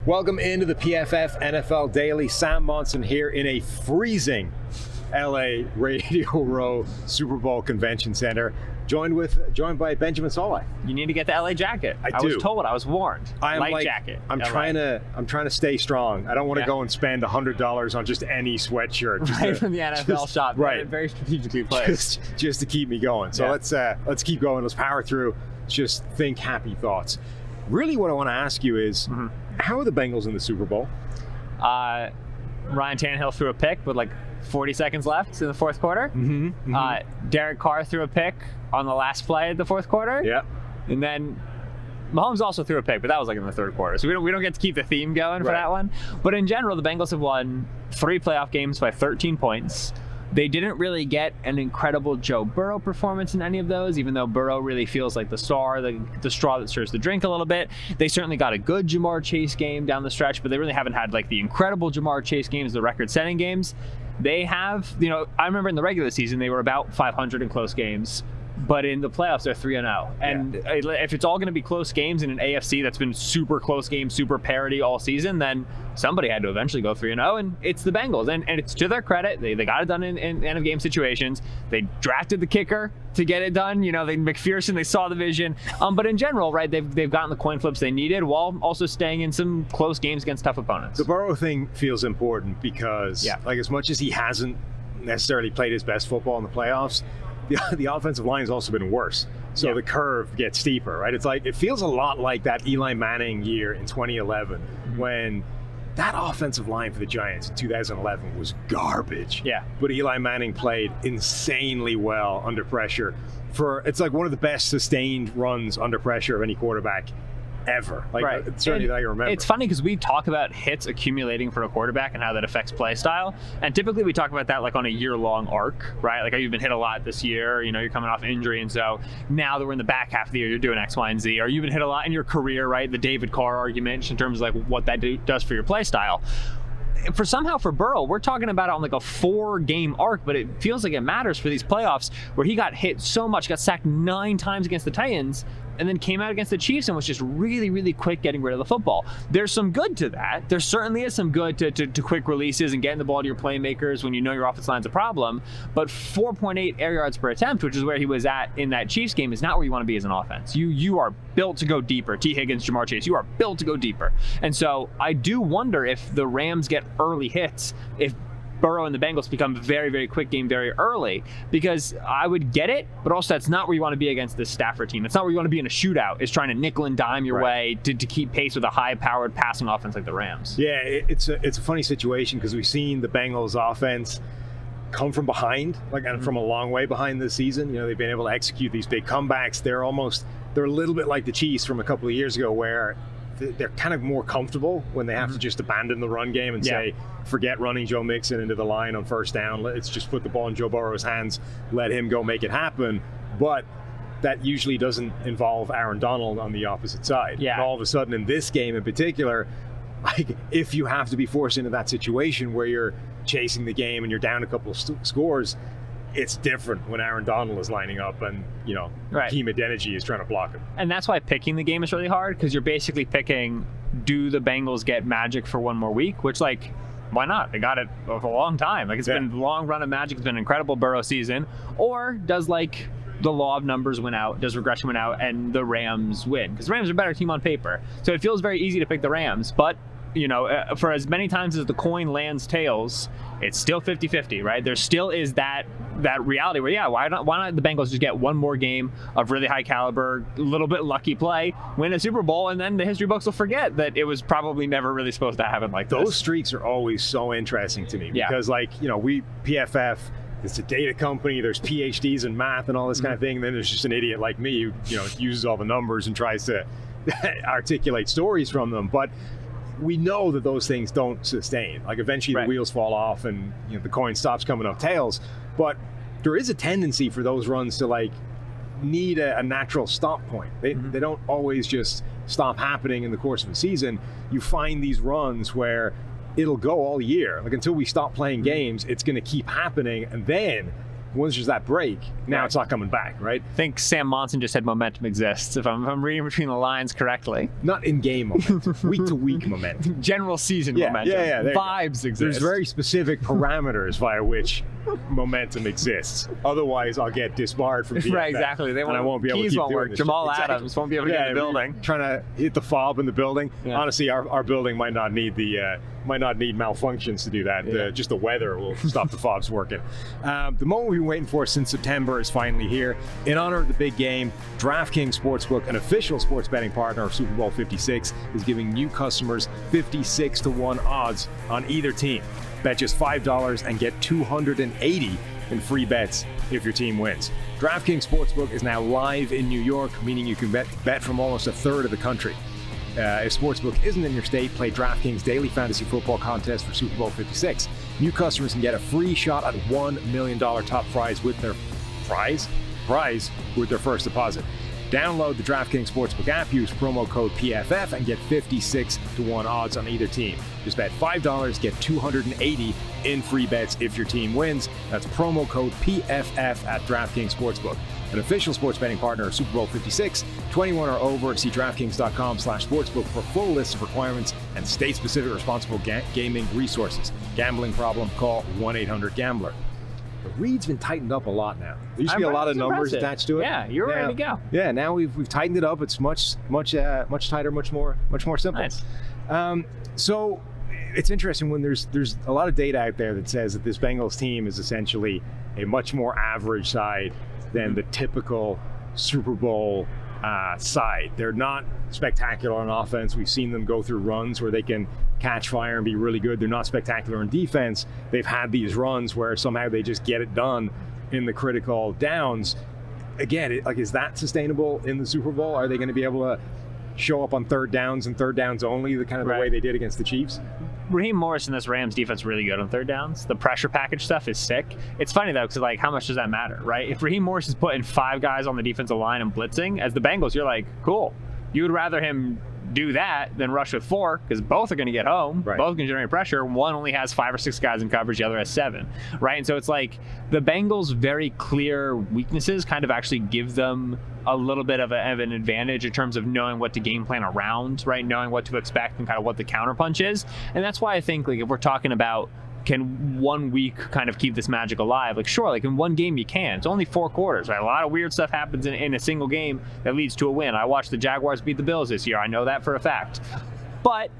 Welcome into the PFF NFL Daily. Sam Monson here in a freezing LA Radio Row Super Bowl Convention Center, joined by Benjamin Solak. You need to get the LA jacket. I was told. I was warned. Light jacket. I'm trying to stay strong. I don't want to go and spend $100 on just any sweatshirt. Right from the NFL shop. Right. Very strategically placed. Just to keep me going. So let's keep going. Let's power through. Just think happy thoughts. Really, what I want to ask you is, how are the Bengals in the Super Bowl? Ryan Tannehill threw a pick with like 40 seconds left in the fourth quarter. Derek Carr threw a pick on the last play of the fourth quarter. Yeah. And then Mahomes also threw a pick, but that was like in the third quarter. So we don't get to keep the theme going for that one. But in general, the Bengals have won 3 playoff games by 13 points. They didn't really get an incredible Joe Burrow performance in any of those, even though Burrow really feels like the straw that stirs the drink a little bit. They certainly got a good Jamar Chase game down the stretch, but they really haven't had like the incredible Jamar Chase games, the record-setting games. They have, I remember in the regular season, they were about 500 in close games. But in the playoffs, they're 3-0. And if it's all going to be close games in an AFC that's been super close games, super parity all season, then somebody had to eventually go 3-0, and it's the Bengals. And it's to their credit. They got it done in end-of-game situations. They drafted the kicker to get it done. McPherson, they saw the vision. But in general, right, they've gotten the coin flips they needed while also staying in some close games against tough opponents. The Burrow thing feels important because, as much as he hasn't necessarily played his best football in the playoffs, the offensive line has also been worse. So the curve gets steeper, right? It feels a lot like that Eli Manning year in 2011 when that offensive line for the Giants in 2011 was garbage. Yeah. But Eli Manning played insanely well under pressure. It's like one of the best sustained runs under pressure of any quarterback ever. Certainly that I can remember. It's funny because we talk about hits accumulating for a quarterback and how that affects play style. And typically we talk about that like on a year-long arc, right? Like, you've been hit a lot this year, you're coming off injury, and so now that we're in the back half of the year, you're doing X, Y, and Z. Or you've been hit a lot in your career, right? The David Carr argument in terms of like what that does for your play style. For Burrow, we're talking about it on like a 4-game arc, but it feels like it matters for these playoffs where he got hit so much, got sacked 9 times against the Titans, and then came out against the Chiefs and was just really, really quick getting rid of the football. There's some good to that. There certainly is some good to quick releases and getting the ball to your playmakers when you know your offensive line's a problem. But 4.8 air yards per attempt, which is where he was at in that Chiefs game, is not where you want to be as an offense. You are built to go deeper. T. Higgins, Jamar Chase, you are built to go deeper. And so I do wonder if the Rams get early hits, if Burrow and the Bengals become very, very quick game very early, because I would get it, but also that's not where you want to be against this Stafford team. It's not where you want to be in a shootout, is trying to nickel and dime your way to keep pace with a high-powered passing offense like the Rams. Yeah, it's a funny situation because we've seen the Bengals offense come from behind, and from a long way behind this season. They've been able to execute these big comebacks. They're a little bit like the Chiefs from a couple of years ago, where they're kind of more comfortable when they have to just abandon the run game and say, forget running Joe Mixon into the line on first down. Let's just put the ball in Joe Burrow's hands, let him go make it happen. But that usually doesn't involve Aaron Donald on the opposite side. Yeah. And all of a sudden in this game in particular, if you have to be forced into that situation where you're chasing the game and you're down a couple of scores, it's different when Aaron Donald is lining up and, Team Adeniji is trying to block him. And that's why picking the game is really hard, because you're basically picking, do the Bengals get magic for one more week? Which, why not? They got it for a long time. It's been a long run of magic. It's been an incredible Burrow season. Or does, the law of numbers win out, does regression win out, and the Rams win? Because the Rams are a better team on paper. So it feels very easy to pick the Rams, but for as many times as the coin lands tails, it's still 50-50, right? There still is that reality where, why not the Bengals just get one more game of really high caliber, a little bit lucky play, win a Super Bowl, and then the history books will forget that it was probably never really supposed to happen like this. Those streaks are always so interesting to me because, we PFF, it's a data company, there's PhDs in math and all this kind of thing, and then there's just an idiot like me who, uses all the numbers and tries to articulate stories from them. But we know that those things don't sustain. Eventually the wheels fall off and the coin stops coming up tails. But there is a tendency for those runs to need a natural stop point. They don't always just stop happening in the course of the season. You find these runs where it'll go all year. Until we stop playing games, it's going to keep happening, and then once there's that break, now it's not coming back, right? I think Sam Monson just said momentum exists, if I'm reading between the lines correctly. Not in-game momentum, week-to-week momentum. General season momentum. Yeah. Vibes exist. There's very specific parameters via which momentum exists. Otherwise, I'll get disbarred from PFF. Right, exactly. And I won't be able to keep doing this. Jamal Adams won't be able to get in the building. Trying to hit the fob in the building. Yeah. Honestly, our building might not need malfunctions to do that. Yeah. Just the weather will stop the fobs working. The moment we've been waiting for since September is finally here. In honor of the big game, DraftKings Sportsbook, an official sports betting partner of Super Bowl 56, is giving new customers 56-1 odds on either team. Bet just $5 and get $280 in free bets if your team wins. DraftKings Sportsbook is now live in New York, meaning you can bet from almost a third of the country. If Sportsbook isn't in your state, play DraftKings Daily Fantasy Football Contest for Super Bowl 56. New customers can get a free shot at $1 million top prize with their with their first deposit. Download the DraftKings Sportsbook app, use promo code PFF, and get 56-1 odds on either team. Just bet $5, get $280 in free bets if your team wins. That's promo code PFF at DraftKings Sportsbook, an official sports betting partner of Super Bowl 56. 21 or over. See DraftKings.com/sportsbook for full list of requirements and state-specific responsible gaming resources. Gambling problem? Call 1-800-GAMBLER. The read's been tightened up a lot now. There used to be a lot of numbers attached to it. Yeah, you're ready to go. Yeah, now we've tightened it up. It's much tighter, much more simple. Nice. So it's interesting when there's a lot of data out there that says that this Bengals team is essentially a much more average side than the typical Super Bowl side. They're not spectacular on offense. We've seen them go through runs where they can catch fire and be really good. They're not spectacular in defense. They've had these runs where somehow they just get it done in the critical downs. Again, is that sustainable in the Super Bowl? Are they going to be able to show up on third downs and third downs only, the way they did against the Chiefs? Raheem Morris and this Rams defense really good on third downs. The pressure package stuff is sick. It's funny though, because how much does that matter, right? If Raheem Morris is putting 5 guys on the defensive line and blitzing, as the Bengals, you're like, cool. You would rather him do that than rush with 4, because both are going to get home. Right. Both can generate pressure. One only has 5 or 6 guys in coverage. The other has 7, right? And so it's like the Bengals' very clear weaknesses kind of actually give them a little bit of an advantage in terms of knowing what to game plan around, right? Knowing what to expect and kind of what the counterpunch is. And that's why I think if we're talking about can 1 week kind of keep this magic alive? Sure, in one game you can. It's only 4 quarters, right? A lot of weird stuff happens in a single game that leads to a win. I watched the Jaguars beat the Bills this year. I know that for a fact. But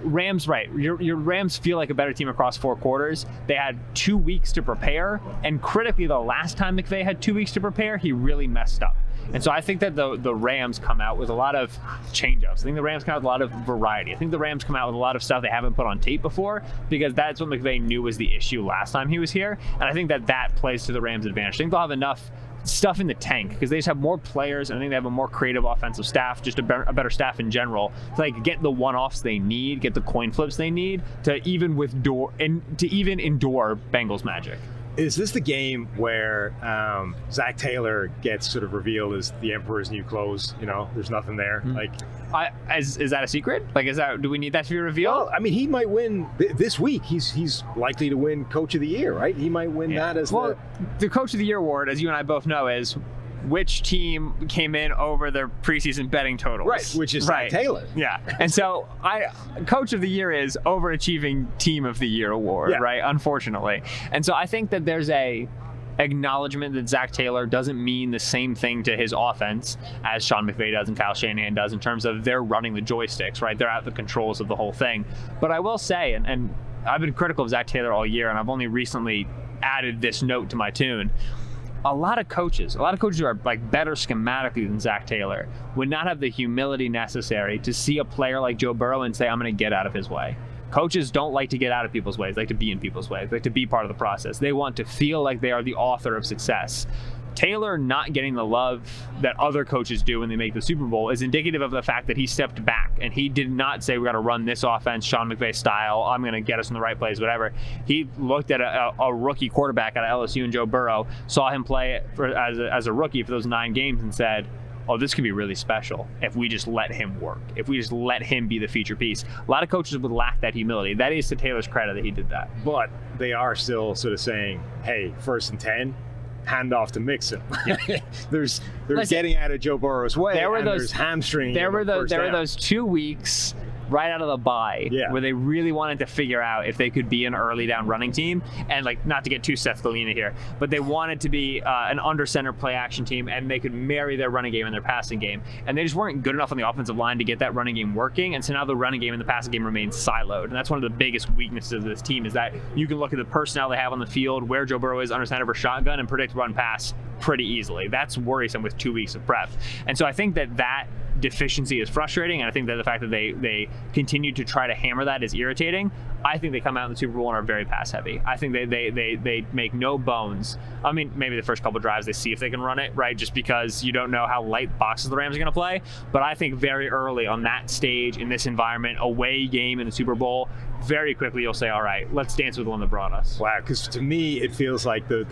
Rams, right. Your Rams feel like a better team across 4 quarters. They had 2 weeks to prepare, and critically, the last time McVay had 2 weeks to prepare, he really messed up. And so I think that the Rams come out with a lot of change-ups. I think the Rams come out with a lot of variety. I think the Rams come out with a lot of stuff they haven't put on tape before, because that's what McVay knew was the issue last time he was here. And I think that plays to the Rams' advantage. I think they'll have enough stuff in the tank because they just have more players, and I think they have a more creative offensive staff, just a better staff in general, to get the one-offs they need, get the coin flips they need to even endure Bengals magic. Is this the game where Zach Taylor gets sort of revealed as the Emperor's new clothes? There's nothing there. Is that a secret? Do we need that to be revealed? Well, he might win this week. He's likely to win Coach of the Year, right? He might win that as the Coach of the Year award, as you and I both know, is which team came in over their preseason betting totals. Right, which is Zach Taylor. Yeah. And so Coach of the Year is overachieving Team of the Year award, right? Unfortunately. And so I think that there's a acknowledgement that Zach Taylor doesn't mean the same thing to his offense as Sean McVay does and Kyle Shanahan does in terms of they're running the joysticks, right? They're at the controls of the whole thing. But I will say, and I've been critical of Zach Taylor all year, and I've only recently added this note to my tune. A lot of coaches who are better schematically than Zach Taylor would not have the humility necessary to see a player like Joe Burrow and say, I'm going to get out of his way. Coaches don't like to get out of people's ways, they like to be in people's ways, they like to be part of the process. They want to feel like they are the author of success. Taylor not getting the love that other coaches do when they make the Super Bowl is indicative of the fact that he stepped back and he did not say, we got to run this offense Sean McVay style, I'm going to get us in the right place, whatever. He looked at a rookie quarterback out of LSU and Joe Burrow, saw him play as a rookie for those 9 games and said, oh, this could be really special if we just let him work, if we just let him be the feature piece. A lot of coaches would lack that humility. That is to Taylor's credit that he did that. But they are still sort of saying, hey, 1st and 10, handoff to Mixon. Yeah. there's getting out of Joe Burrow's way. There's hamstring. There were those 2 weeks right out of the bye where they really wanted to figure out if they could be an early down running team, and like, not to get too Seth Galina here, but they wanted to be an under center play action team, and they could marry their running game and their passing game, and they just weren't good enough on the offensive line to get that running game working, and so now the running game and the passing game remains siloed, and that's one of the biggest weaknesses of this team, is that you can look at the personnel they have on the field, where Joe Burrow is under center for shotgun, and predict run pass pretty easily. That's worrisome with 2 weeks of prep, and so I think that deficiency is frustrating, and I think that the fact that they continue to try to hammer that is irritating. I think they come out in the Super Bowl and are very pass heavy. I think they make no bones. I mean, maybe the first couple drives they see if they can run it, right? Just because you don't know how light boxes the Rams are going to play. But I think very early on that stage, in this environment, away game in the Super Bowl, very quickly you'll say, all right, let's dance with the one that brought us. Wow, because to me it feels like the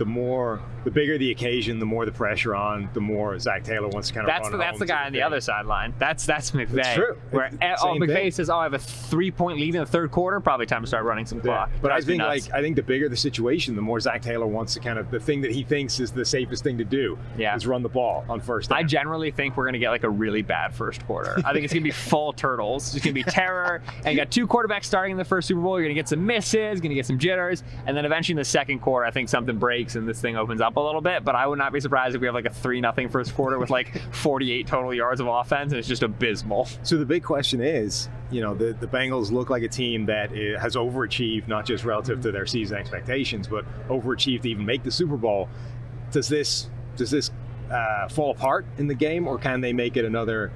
bigger the occasion, the more the pressure on, the more Zach Taylor wants to kind of run. That's the guy on the other sideline. That's McVay. That's true. Where McVay says, I have a 3-point lead in the third quarter, probably time to start running some clock. But I think the bigger the situation, the more Zach Taylor wants to kind of, the thing that he thinks is the safest thing to do is run the ball on first down. I generally think we're going to get like a really bad first quarter. I think it's going to be full turtles. It's going to be terror, and you got 2 quarterbacks starting in the first Super Bowl. You're going to get some misses, going to get some jitters, and then eventually in the second quarter, I think something breaks and this thing opens up a little bit. But I would not be surprised if we have like a 3-0 first quarter with like 48 total yards of offense, and it's just abysmal. So the big question is, the Bengals look like a team that has overachieved, not just relative to their season expectations, but overachieved to even make the Super Bowl. Does this fall apart in the game, or can they make it another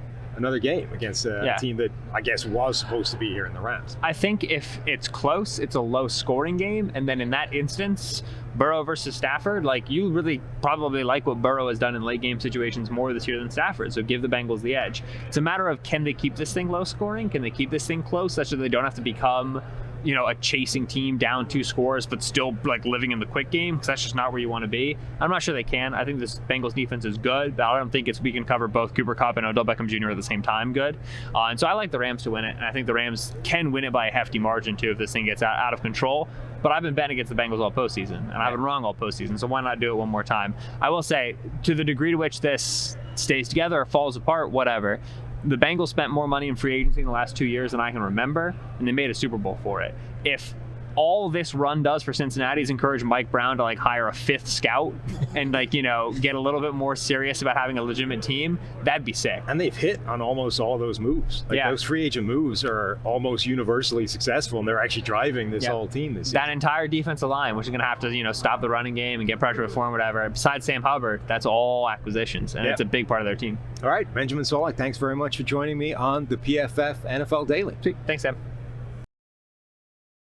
game against a team that I guess was supposed to be here in the Rams? I think if it's close, it's a low-scoring game, and then in that instance, Burrow versus Stafford, like, you really probably like what Burrow has done in late-game situations more this year than Stafford, so give the Bengals the edge. It's a matter of, can they keep this thing low-scoring? Can they keep this thing close such that they don't have to become a chasing team down 2 scores, but still like living in the quick game? Because that's just not where you want to be. I'm not sure they can. I think this Bengals defense is good, but I don't think we can cover both Cooper Kupp and Odell Beckham Jr. at the same time good. And so I like the Rams to win it, and I think the Rams can win it by a hefty margin too if this thing gets out of control. But I've been betting against the Bengals all postseason, and I've been wrong all postseason, so why not do it one more time? I will say, to the degree to which this stays together or falls apart, whatever, the Bengals spent more money in free agency in the last 2 years than I can remember, and they made a Super Bowl for it. If all this run does for Cincinnati is encourage Mike Brown to like hire a 5th scout and get a little bit more serious about having a legitimate team, that'd be sick. And they've hit on almost all those moves. Those free agent moves are almost universally successful, and they're actually driving this whole team this season. That entire defensive line, which is going to have to stop the running game and get pressure before and whatever. Besides Sam Hubbard, that's all acquisitions, and it's a big part of their team. All right, Benjamin Solak, thanks very much for joining me on the PFF NFL Daily. Sweet. Thanks, Sam.